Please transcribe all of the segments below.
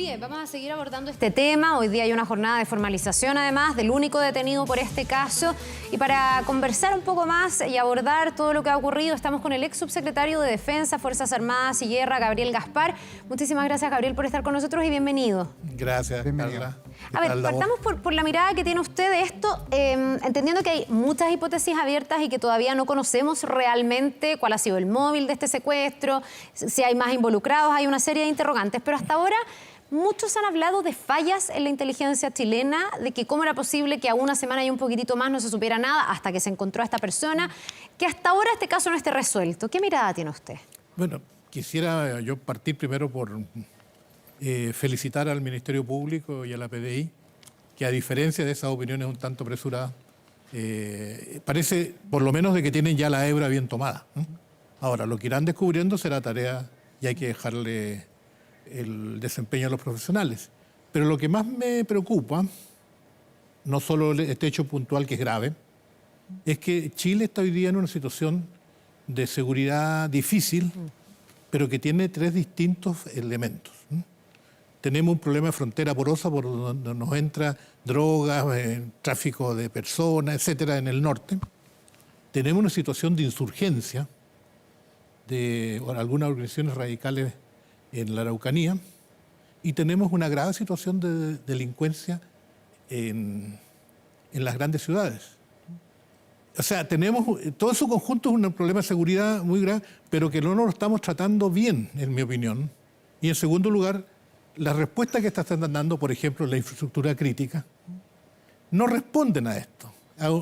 Bien, vamos a seguir abordando este tema. Hoy día hay una jornada de formalización, además, del único detenido por este caso. Y para conversar un poco más y abordar todo lo que ha ocurrido, estamos con el ex subsecretario de Defensa, Fuerzas Armadas y Guerra, Gabriel Gaspar. Muchísimas gracias, Gabriel, por estar con nosotros y bienvenido. Gracias, Carla. A ver, partamos por la mirada que tiene usted de esto, entendiendo que hay muchas hipótesis abiertas y que todavía no conocemos realmente cuál ha sido el móvil de este secuestro, si hay más involucrados, hay una serie de interrogantes, pero hasta ahora muchos han hablado de fallas en la inteligencia chilena, de que cómo era posible que a una semana y un poquitito más no se supiera nada hasta que se encontró a esta persona, que hasta ahora este caso no esté resuelto. ¿Qué mirada tiene usted? Bueno, quisiera yo partir primero por felicitar al Ministerio Público y a la PDI, que a diferencia de esas opiniones un tanto apresuradas, parece por lo menos de que tienen ya la hebra bien tomada, ¿no? Ahora, lo que irán descubriendo será tarea y hay que dejarle el desempeño a los profesionales. Pero lo que más me preocupa, no solo este hecho puntual que es grave, es que Chile está hoy día en una situación de seguridad difícil, pero que tiene tres distintos elementos. Tenemos un problema de frontera porosa por donde nos entra drogas, tráfico de personas, etcétera, en el norte. Tenemos una situación de insurgencia de algunas organizaciones radicales en la Araucanía y tenemos una grave situación de delincuencia en las grandes ciudades. O sea, tenemos todo eso conjunto es un problema de seguridad muy grave, pero que no nos lo estamos tratando bien, en mi opinión. Y en segundo lugar, las respuestas que están dando, por ejemplo, la infraestructura crítica, no responden a esto.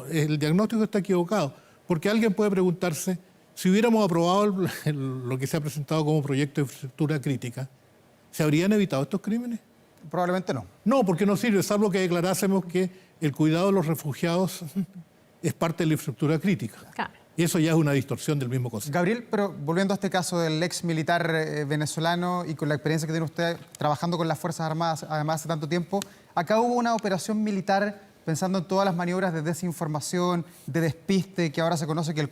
El diagnóstico está equivocado, porque alguien puede preguntarse, si hubiéramos aprobado lo que se ha presentado como proyecto de infraestructura crítica, ¿se habrían evitado estos crímenes? Probablemente no. No, porque no sirve, salvo que declarásemos que el cuidado de los refugiados es parte de la infraestructura crítica. Claro. Y eso ya es una distorsión del mismo concepto. Gabriel, pero volviendo a este caso del ex militar venezolano y con la experiencia que tiene usted trabajando con las Fuerzas Armadas, además hace tanto tiempo, acá hubo una operación militar pensando en todas las maniobras de desinformación, de despiste, que ahora se conoce que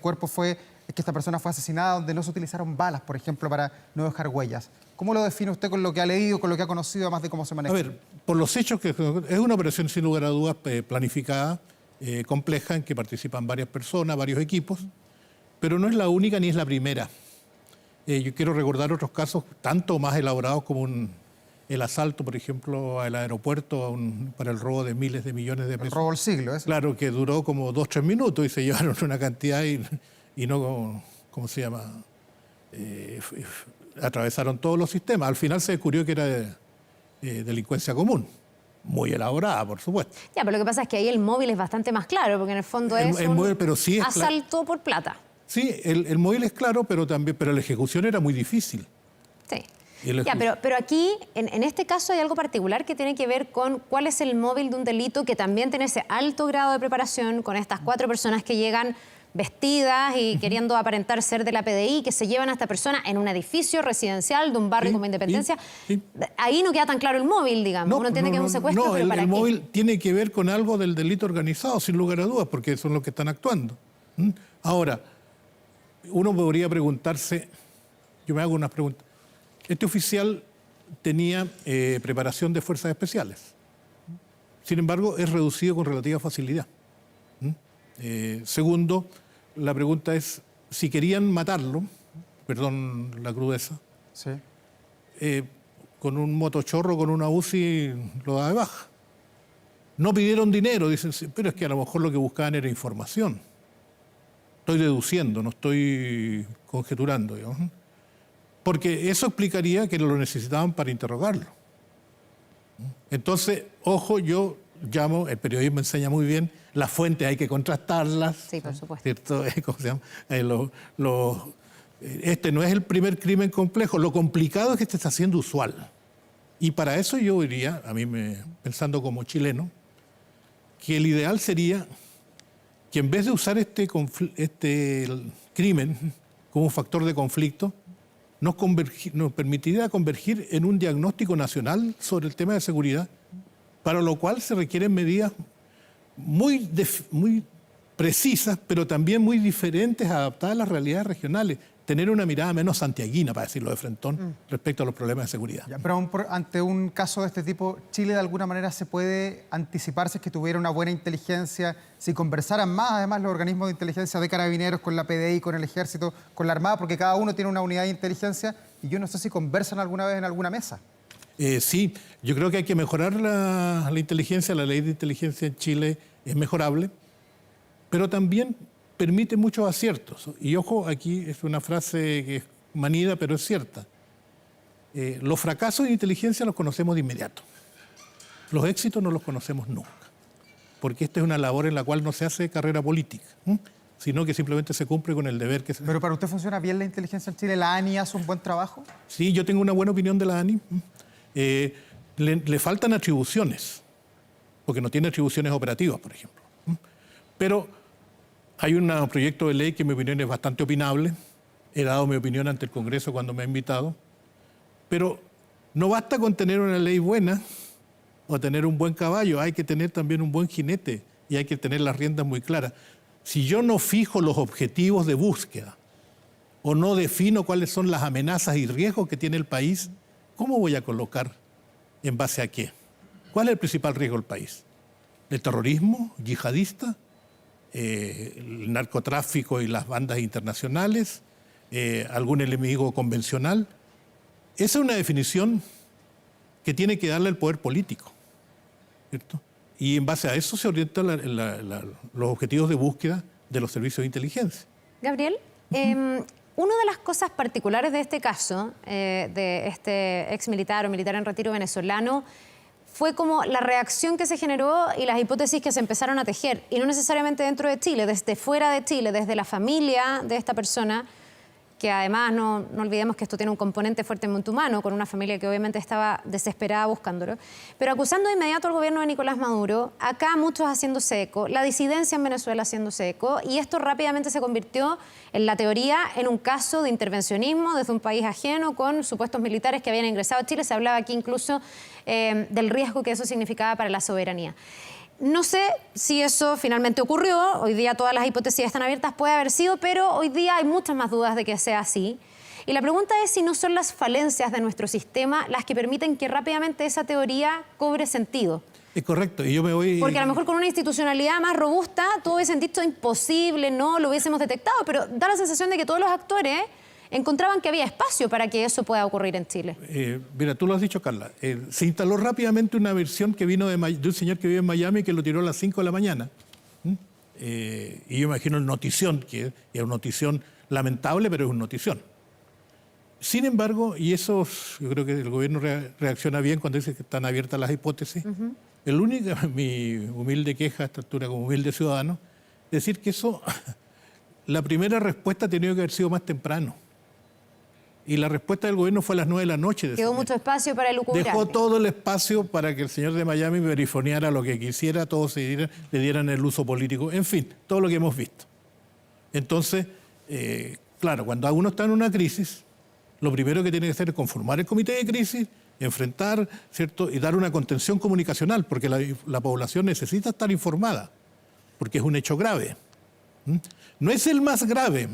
que esta persona fue asesinada, donde no se utilizaron balas, por ejemplo, para no dejar huellas. ¿Cómo lo define usted con lo que ha leído, con lo que ha conocido, además de cómo se maneja? A ver, por los hechos que es una operación sin lugar a dudas planificada, compleja, en que participan varias personas, varios equipos, pero no es la única ni es la primera. Yo quiero recordar otros casos tanto más elaborados como el asalto, por ejemplo, al aeropuerto para el robo de miles de millones de pesos. El robo del siglo, ¿eh? Claro, que duró como 2 o 3 minutos y se llevaron una cantidad y no, ¿cómo se llama? Atravesaron todos los sistemas. Al final se descubrió que era delincuencia común. Muy elaborada, por supuesto. Ya, pero lo que pasa es que ahí el móvil es bastante más claro, porque en el fondo es un pero sí asalto por plata. Sí, el móvil es claro, pero la ejecución era muy difícil. Sí. Ya, pero aquí, en este caso, hay algo particular que tiene que ver con cuál es el móvil de un delito que también tiene ese alto grado de preparación con estas 4 personas que llegan vestidas y queriendo aparentar ser de la PDI, que se llevan a esta persona en un edificio residencial de un barrio como Independencia. Sí. Ahí no queda tan claro el móvil, digamos. Uno entiende que es un secuestro, no, pero ¿para qué? El móvil tiene que ver con algo del delito organizado, sin lugar a dudas, porque son los que están actuando. Ahora, uno podría preguntarse, yo me hago unas preguntas. Este oficial tenía preparación de fuerzas especiales. Sin embargo, es reducido con relativa facilidad. Segundo, la pregunta es, si querían matarlo, perdón la crudeza, sí, con un motochorro, con una UCI, lo da de baja. No pidieron dinero, dicen, pero es que a lo mejor lo que buscaban era información. Estoy deduciendo, no estoy conjeturando, digamos. Porque eso explicaría que lo necesitaban para interrogarlo. Entonces, ojo, yo llamo, el periodismo enseña muy bien, las fuentes hay que contrastarlas. Sí, por supuesto. ¿Cierto? ¿Cómo se llama? Este no es el primer crimen complejo, lo complicado es que este está siendo usual. Y para eso yo diría, pensando como chileno, que el ideal sería que en vez de usar este crimen como un factor de conflicto, nos permitiría convergir en un diagnóstico nacional sobre el tema de seguridad, para lo cual se requieren medidas muy precisas, pero también muy diferentes, adaptadas a las realidades regionales. tener una mirada menos santiaguina, para decirlo de frentón, respecto a los problemas de seguridad. Ya, pero ante un caso de este tipo, ¿Chile de alguna manera se puede anticipar si es que tuviera una buena inteligencia, si conversaran más además los organismos de inteligencia de Carabineros con la PDI, con el Ejército, con la Armada, porque cada uno tiene una unidad de inteligencia y yo no sé si conversan alguna vez en alguna mesa? Sí, yo creo que hay que mejorar la inteligencia, la ley de inteligencia en Chile es mejorable, pero también permite muchos aciertos. Y ojo, aquí es una frase que es manida, pero es cierta. Los fracasos de inteligencia los conocemos de inmediato. Los éxitos no los conocemos nunca. Porque esta es una labor en la cual no se hace carrera política, sino que simplemente se cumple con el deber que se... ¿Pero para usted funciona bien la inteligencia en Chile? ¿La ANI hace un buen trabajo? Sí, yo tengo una buena opinión de la ANI. Le faltan atribuciones, porque no tiene atribuciones operativas, por ejemplo. Pero hay un proyecto de ley que en mi opinión es bastante opinable. He dado mi opinión ante el Congreso cuando me ha invitado. Pero no basta con tener una ley buena o tener un buen caballo, hay que tener también un buen jinete y hay que tener las riendas muy claras. Si yo no fijo los objetivos de búsqueda o no defino cuáles son las amenazas y riesgos que tiene el país, ¿cómo voy a colocar en base a qué? ¿Cuál es el principal riesgo del país? ¿El terrorismo yihadista? ¿El narcotráfico y las bandas internacionales? ¿Algún enemigo convencional? Esa es una definición que tiene que darle el poder político, ¿cierto? Y en base a eso se orientan los objetivos de búsqueda de los servicios de inteligencia. Gabriel, una de las cosas particulares de este caso, de este ex militar o militar en retiro venezolano, fue como la reacción que se generó y las hipótesis que se empezaron a tejer, y no necesariamente dentro de Chile, desde fuera de Chile, desde la familia de esta persona, que además no olvidemos que esto tiene un componente fuertemente humano, con una familia que obviamente estaba desesperada buscándolo, pero acusando de inmediato al gobierno de Nicolás Maduro, acá muchos haciéndose eco, la disidencia en Venezuela haciéndose eco, y esto rápidamente se convirtió en la teoría en un caso de intervencionismo desde un país ajeno con supuestos militares que habían ingresado a Chile. Se hablaba aquí incluso del riesgo que eso significaba para la soberanía. No sé si eso finalmente ocurrió, hoy día todas las hipótesis están abiertas, puede haber sido, pero hoy día hay muchas más dudas de que sea así. Y la pregunta es si no son las falencias de nuestro sistema las que permiten que rápidamente esa teoría cobre sentido. Es correcto, y yo me voy... Porque a lo mejor con una institucionalidad más robusta todo hubiesen dicho imposible, no lo hubiésemos detectado, pero da la sensación de que todos los actores encontraban que había espacio para que eso pueda ocurrir en Chile. Mira, tú lo has dicho, Carla. Se instaló rápidamente una versión que vino de un señor que vive en Miami que lo tiró a las 5 de la mañana. Y yo imagino el notición, que es una notición lamentable, pero es una notición. Sin embargo, y eso yo creo que el gobierno reacciona bien cuando dice que están abiertas las hipótesis, el único, mi humilde queja a esta altura como humilde ciudadano, es decir que eso, la primera respuesta ha tenido que haber sido más temprano. Y la respuesta del gobierno fue a las 9 de la noche. Quedó mucho espacio para elucubrar. Dejó todo el espacio para que el señor de Miami verifoneara lo que quisiera, todos le dieran el uso político, en fin, todo lo que hemos visto. Entonces, claro, cuando uno está en una crisis, lo primero que tiene que hacer es conformar el comité de crisis, enfrentar, ¿cierto? Y dar una contención comunicacional, porque la población necesita estar informada, porque es un hecho grave. No es el más grave,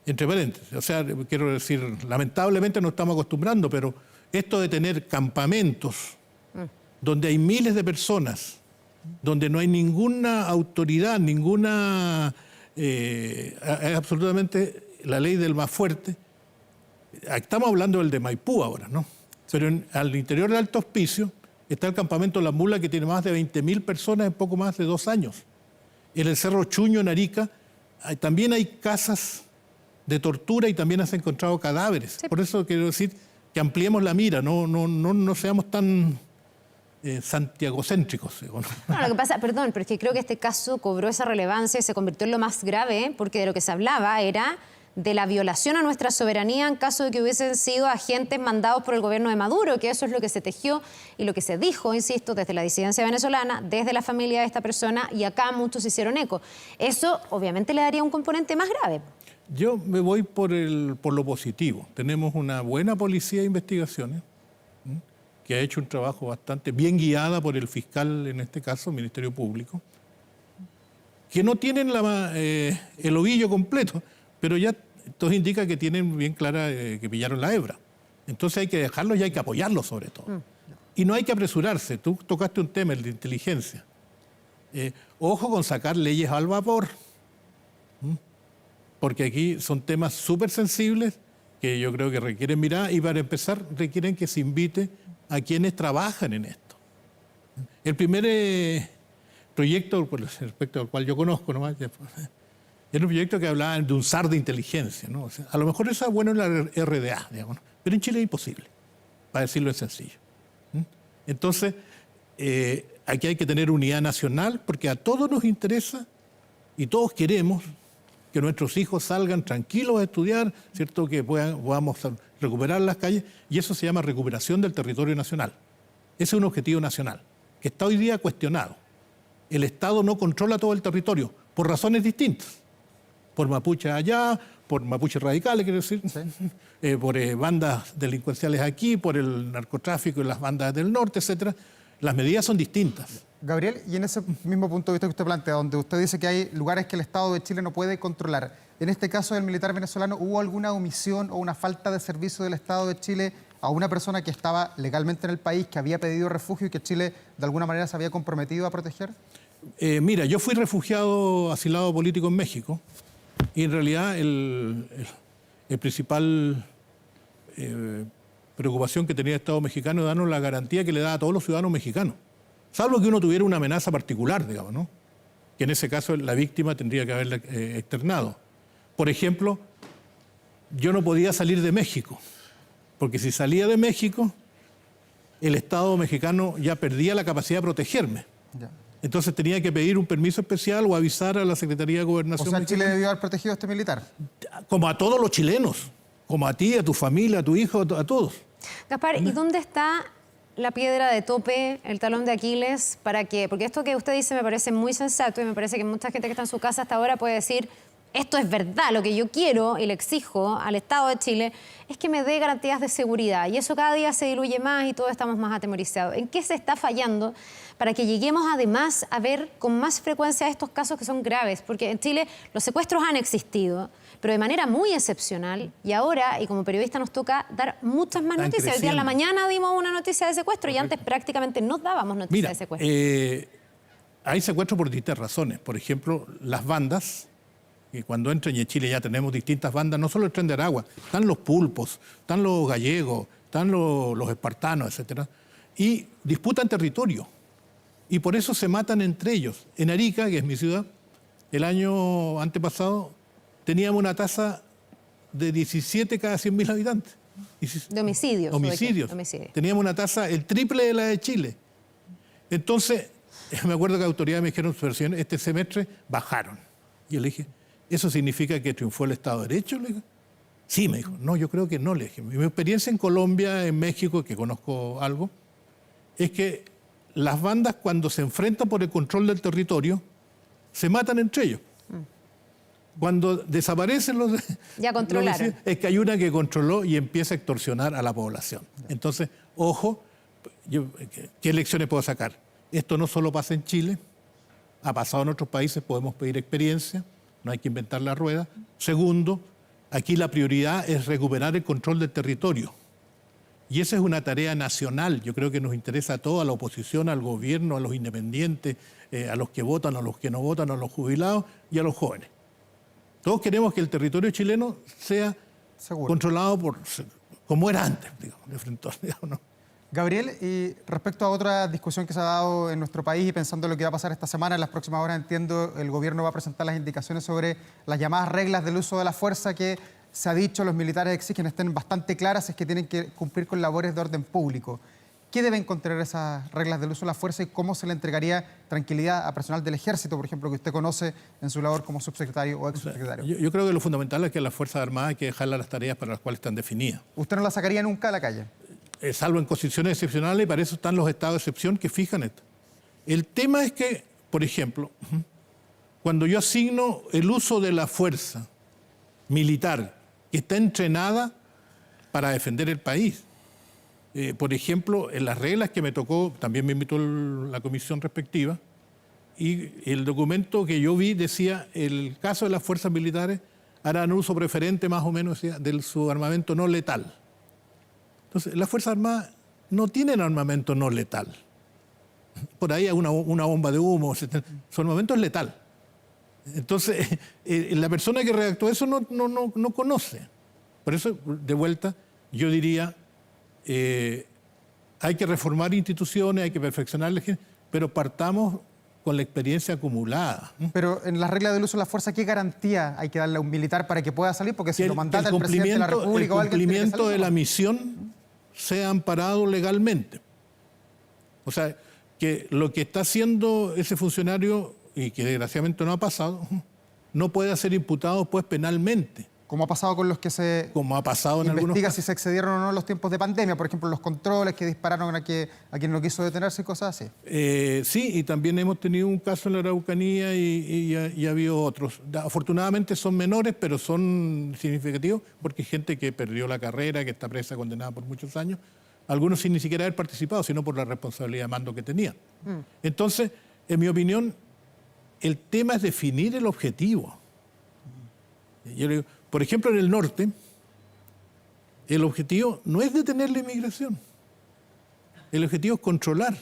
entre paréntesis. O sea, quiero decir, lamentablemente no estamos acostumbrando, pero esto de tener campamentos donde hay miles de personas, donde no hay ninguna autoridad, es absolutamente la ley del más fuerte. Estamos hablando del de Maipú ahora, ¿no? Pero al interior del Alto Hospicio está el campamento La Mula, que tiene más de 20.000 personas en poco más de 2 años. En el Cerro Chuño, en Arica, también hay casas de tortura y también se han encontrado cadáveres. Sí. Por eso quiero decir que ampliemos la mira, no seamos tan santiagocéntricos. No, lo que pasa, perdón, pero es que creo que este caso cobró esa relevancia y se convirtió en lo más grave, porque de lo que se hablaba era de la violación a nuestra soberanía en caso de que hubiesen sido agentes mandados por el gobierno de Maduro, que eso es lo que se tejió y lo que se dijo, insisto, desde la disidencia venezolana, desde la familia de esta persona, y acá muchos hicieron eco. Eso obviamente le daría un componente más grave. Yo me voy por lo positivo. Tenemos una buena policía de investigaciones que ha hecho un trabajo bastante bien guiada por el fiscal, en este caso, el Ministerio Público, que no tienen el ovillo completo, pero ya Entonces indica que tienen bien clara que pillaron la hebra. Entonces hay que dejarlos y hay que apoyarlos sobre todo. Y no hay que apresurarse. Tú tocaste un tema, el de inteligencia. Ojo con sacar leyes al vapor. Porque aquí son temas súper sensibles que yo creo que requieren mirar y para empezar requieren que se invite a quienes trabajan en esto. El primer proyecto respecto al cual yo conozco nomás, era un proyecto que hablaba de un SAR de inteligencia, ¿no? O sea, a lo mejor eso es bueno en la RDA, digamos, ¿no? Pero en Chile es imposible, para decirlo en sencillo. Entonces, aquí hay que tener unidad nacional porque a todos nos interesa y todos queremos que nuestros hijos salgan tranquilos a estudiar, ¿cierto? Que podamos recuperar las calles, y eso se llama recuperación del territorio nacional. Ese es un objetivo nacional, que está hoy día cuestionado. El Estado no controla todo el territorio, por razones distintas. Por mapuches allá, por mapuches radicales, quiero decir, sí. Por bandas delincuenciales aquí, por el narcotráfico y las bandas del norte, etc. Las medidas son distintas. Gabriel, y en ese mismo punto de vista que usted plantea, donde usted dice que hay lugares que el Estado de Chile no puede controlar, en este caso del militar venezolano, ¿hubo alguna omisión o una falta de servicio del Estado de Chile a una persona que estaba legalmente en el país, que había pedido refugio y que Chile de alguna manera se había comprometido a proteger? Mira, yo fui refugiado asilado político en México y en realidad el principal preocupación que tenía el Estado mexicano es darnos la garantía que le da a todos los ciudadanos mexicanos. Salvo que uno tuviera una amenaza particular, digamos, ¿no? Que en ese caso la víctima tendría que haberla externado. Por ejemplo, yo no podía salir de México, porque si salía de México, el Estado mexicano ya perdía la capacidad de protegerme. Ya. Entonces tenía que pedir un permiso especial o avisar a la Secretaría de Gobernación. O sea, Chile debió haber protegido a este militar. Como a todos los chilenos, como a ti, a tu familia, a tu hijo, a todos. Gaspar, ¿y dónde está la piedra de tope, el talón de Aquiles, para que, porque esto que usted dice me parece muy sensato y me parece que mucha gente que está en su casa hasta ahora puede decir, esto es verdad, lo que yo quiero y le exijo al Estado de Chile es que me dé garantías de seguridad y eso cada día se diluye más y todos estamos más atemorizados. ¿En qué se está fallando para que lleguemos además a ver con más frecuencia estos casos que son graves? Porque en Chile los secuestros han existido, pero de manera muy excepcional y ahora, y como periodista nos toca dar muchas más noticias. Hoy día en la mañana dimos una noticia de secuestro. Correcto. Y antes prácticamente no dábamos noticias de secuestro. Hay secuestros por distintas razones. Por ejemplo, las bandas, que cuando entran, y en Chile ya tenemos distintas bandas, no solo el Tren de Aragua, están los pulpos, están los gallegos, están los espartanos, etc. Y disputan territorio. Y por eso se matan entre ellos. En Arica, que es mi ciudad, el año antepasado teníamos una tasa de 17 cada 100.000 habitantes. De homicidios. Homicidios. Teníamos una tasa el triple de la de Chile. Entonces, me acuerdo que las autoridades me dijeron, este semestre bajaron. Y yo le dije, ¿eso significa que triunfó el Estado de Derecho? Le dije, sí, me dijo. No, yo creo que no, le dije. Mi experiencia en Colombia, en México, que conozco algo, es que las bandas cuando se enfrentan por el control del territorio, se matan entre ellos. Cuando desaparecen los... Ya controlaron. Es que hay una que controló y empieza a extorsionar a la población. Entonces, ojo, ¿qué lecciones puedo sacar? Esto no solo pasa en Chile, ha pasado en otros países, podemos pedir experiencia, no hay que inventar la rueda. Segundo, aquí la prioridad es recuperar el control del territorio. Y esa es una tarea nacional, yo creo que nos interesa a todos, a la oposición, al gobierno, a los independientes, a los que votan, a los que no votan, a los jubilados y a los jóvenes. Todos queremos que el territorio chileno sea seguro, controlado como era antes, digamos, de frente, digamos, ¿no? Gabriel, y respecto a otra discusión que se ha dado en nuestro país y pensando en lo que va a pasar esta semana, en las próximas horas, entiendo, el gobierno va a presentar las indicaciones sobre las llamadas reglas del uso de la fuerza que se ha dicho los militares exigen estén bastante claras, es que tienen que cumplir con labores de orden público. ¿Qué deben contener esas reglas del uso de la fuerza y cómo se le entregaría tranquilidad a personal del Ejército, por ejemplo, que usted conoce en su labor como subsecretario o exsubsecretario? Yo creo que lo fundamental es que las Fuerzas Armadas hay que dejarlas las tareas para las cuales están definidas. ¿Usted no las sacaría nunca a la calle? Salvo en condiciones excepcionales, y para eso están los estados de excepción que fijan esto. El tema es que, por ejemplo, cuando yo asigno el uso de la fuerza militar que está entrenada para defender el país, por ejemplo, en las reglas que me tocó, también me invitó la comisión respectiva, y el documento que yo vi decía, el caso de las fuerzas militares harán uso preferente más o menos de su armamento no letal. Entonces, las Fuerzas Armadas no tienen armamento no letal. Por ahí hay una bomba de humo, su armamento es letal. Entonces, la persona que redactó eso no conoce. Por eso, de vuelta, yo diría, hay que reformar instituciones, hay que perfeccionar, pero partamos con la experiencia acumulada. Pero en las reglas del uso de la fuerza, ¿qué garantía hay que darle a un militar para que pueda salir? Porque si lo mandata el presidente de la República o alguien... El cumplimiento de la misión sea amparado legalmente. O sea, que lo que está haciendo ese funcionario, y que desgraciadamente no ha pasado, no puede ser imputado pues penalmente. Como ha pasado con los que se como ha pasado en algunos investiga casos. si se excedieron o no en los tiempos de pandemia, por ejemplo, los controles que dispararon a quien no quiso detenerse y cosas así. Sí, y también hemos tenido un caso en la Araucanía y ha habido otros. Afortunadamente son menores, pero son significativos, porque hay gente que perdió la carrera, que está presa, condenada por muchos años, algunos sin ni siquiera haber participado, sino por la responsabilidad de mando que tenía. Entonces, en mi opinión, el tema es definir el objetivo. Yo le digo, por ejemplo, en el norte, el objetivo no es detener la inmigración. El objetivo es controlar.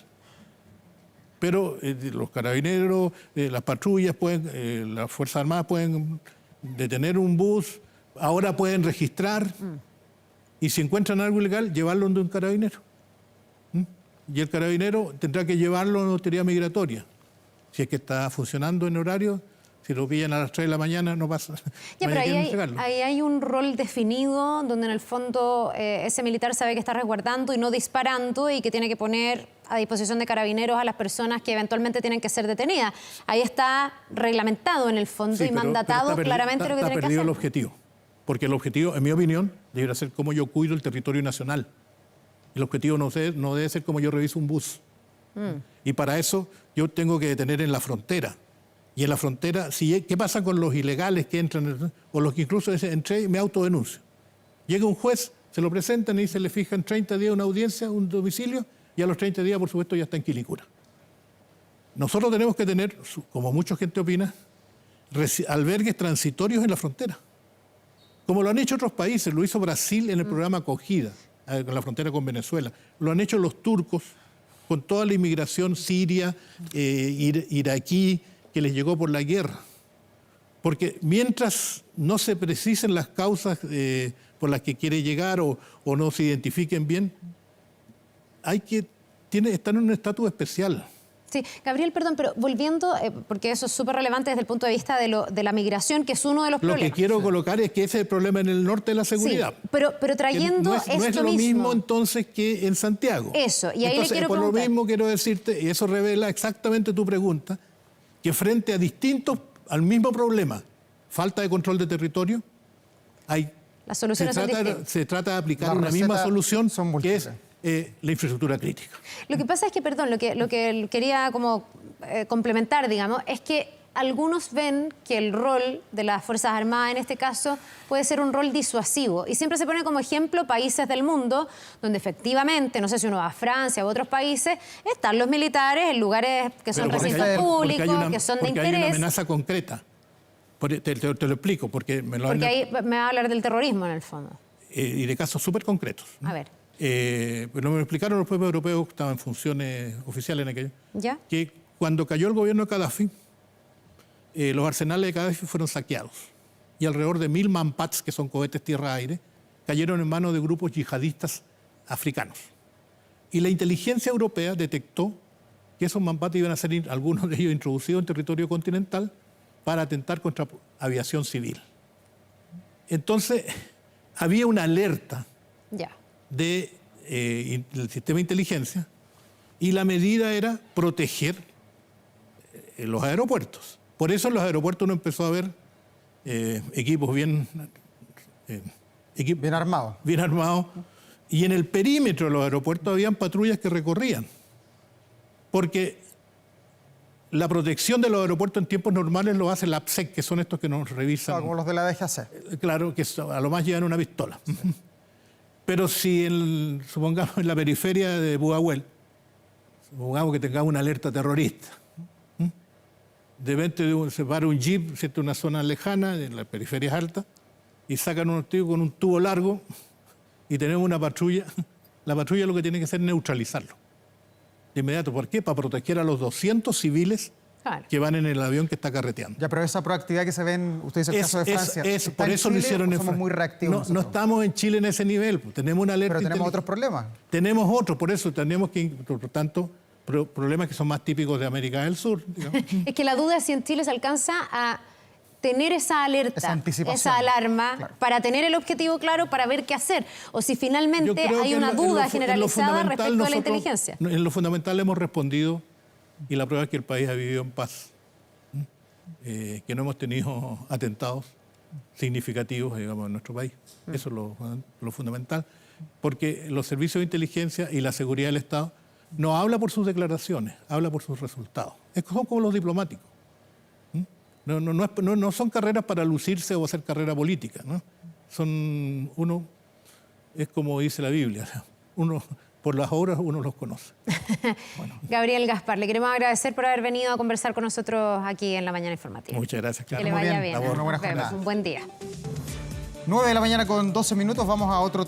Pero los carabineros, las patrullas, las Fuerzas Armadas pueden detener un bus, ahora pueden registrar y si encuentran algo ilegal, llevarlo donde un carabinero. Y el carabinero tendrá que llevarlo a una autoridad migratoria. Si es que está funcionando en horario, si lo pillan a las 3 de la mañana, no pasa. Ya, pero ahí hay un rol definido donde en el fondo ese militar sabe que está resguardando y no disparando y que tiene que poner a disposición de carabineros a las personas que eventualmente tienen que ser detenidas. Ahí está reglamentado en el fondo y mandatado claramente lo que tiene que hacer. Está perdido el objetivo. Porque el objetivo, en mi opinión, debería ser cómo yo cuido el territorio nacional. El objetivo no debe ser cómo yo reviso un bus. Y para eso yo tengo que detener en la frontera. Y en la frontera, ¿qué pasa con los ilegales que entran? O los que incluso entré y me autodenuncio. Llega un juez, se lo presentan y se le fijan 30 días una audiencia, un domicilio, y a los 30 días, por supuesto, ya está en Quilicura. Nosotros tenemos que tener, como mucha gente opina, albergues transitorios en la frontera. Como lo han hecho otros países, lo hizo Brasil en el programa Acogida, con la frontera con Venezuela. Lo han hecho los turcos, con toda la inmigración siria, iraquí, que les llegó por la guerra. Porque mientras no se precisen las causas por las que quiere llegar o no se identifiquen bien, están en un estatus especial. Sí, Gabriel, perdón, pero volviendo, porque eso es súper relevante desde el punto de vista de la migración, que es uno de los problemas. Lo que quiero colocar es que ese es el problema en el norte de la seguridad. Sí, pero trayendo esto mismo. No es lo mismo entonces que en Santiago. Eso, y ahí entonces, le quiero por preguntar. lo mismo quiero decirte, y eso revela exactamente tu pregunta, que frente a al mismo problema, falta de control de territorio, las soluciones son distintas. Se trata de aplicar una misma solución que es la infraestructura crítica. Lo que pasa es que, perdón, lo que quería como complementar, digamos, es que algunos ven que el rol de las Fuerzas Armadas en este caso puede ser un rol disuasivo. Y siempre se pone como ejemplo países del mundo donde efectivamente, no sé si uno va a Francia u otros países, están los militares en lugares que son recintos públicos, que son de interés. Porque hay una amenaza concreta. Te lo explico. Porque ahí me va a hablar del terrorismo en el fondo. Y de casos súper concretos. A ver. Pero me lo explicaron los propios europeos que estaban en funciones oficiales en aquello. ¿Ya? Que cuando cayó el gobierno de Gaddafi, los arsenales de Gaddafi fueron saqueados y alrededor de 1000 Manpats, que son cohetes tierra-aire, cayeron en manos de grupos yihadistas africanos. Y la inteligencia europea detectó que esos Manpats iban a ser, algunos de ellos, introducidos en territorio continental para atentar contra aviación civil. Entonces, había una alerta del sistema de inteligencia y la medida era proteger los aeropuertos. Por eso en los aeropuertos uno empezó a ver equipos bien armados. Y en el perímetro de los aeropuertos habían patrullas que recorrían. Porque la protección de los aeropuertos en tiempos normales lo hace la APSEC, que son estos que nos revisan. Como los de la DGAC. Claro, que a lo más llevan una pistola. Sí. Pero si, supongamos, en la periferia de Pudahuel, supongamos que tengamos una alerta terrorista, de repente se para un jeep, ¿cierto?, en una zona lejana, en las periferias altas, y sacan unos tipos con un tubo largo y tenemos una patrulla. La patrulla lo que tiene que hacer es neutralizarlo de inmediato. ¿Por qué? Para proteger a los 200 civiles Claro. que van en el avión que está carreteando. Ya, pero esa proactividad que se ve, usted dice el caso de Francia, ¿está por en eso lo Chile hicieron o en somos Francia. muy reactivos No nosotros? estamos en Chile en ese nivel, pues. Tenemos una alerta. Pero tenemos otros problemas. Tenemos otros, por eso tenemos que, por lo tanto, problemas que son más típicos de América del Sur, digamos. Es que la duda es si en Chile se alcanza a tener esa alerta, Esa anticipación. esa alarma, Claro. para tener el objetivo claro, para ver qué hacer. O si Yo finalmente creo hay que una en lo duda fu- en lo generalizada fundamental respecto a la nosotros- inteligencia. En lo fundamental hemos respondido y la prueba es que el país ha vivido en paz, que no hemos tenido atentados significativos, digamos, en nuestro país. Eso es lo fundamental, porque los servicios de inteligencia y la seguridad del Estado no habla por sus declaraciones, habla por sus resultados. Son como los diplomáticos. No son carreras para lucirse o hacer carrera política, ¿no? Es como dice la Biblia, por las obras uno los conoce. Gabriel Gaspar, le queremos agradecer por haber venido a conversar con nosotros aquí en La Mañana Informativa. Muchas gracias, Que Carlos. le Muy vaya bien, bien. una buena Nos vemos. jornada. Un buen día. 9 de la mañana con 12 minutos, vamos a otro tema.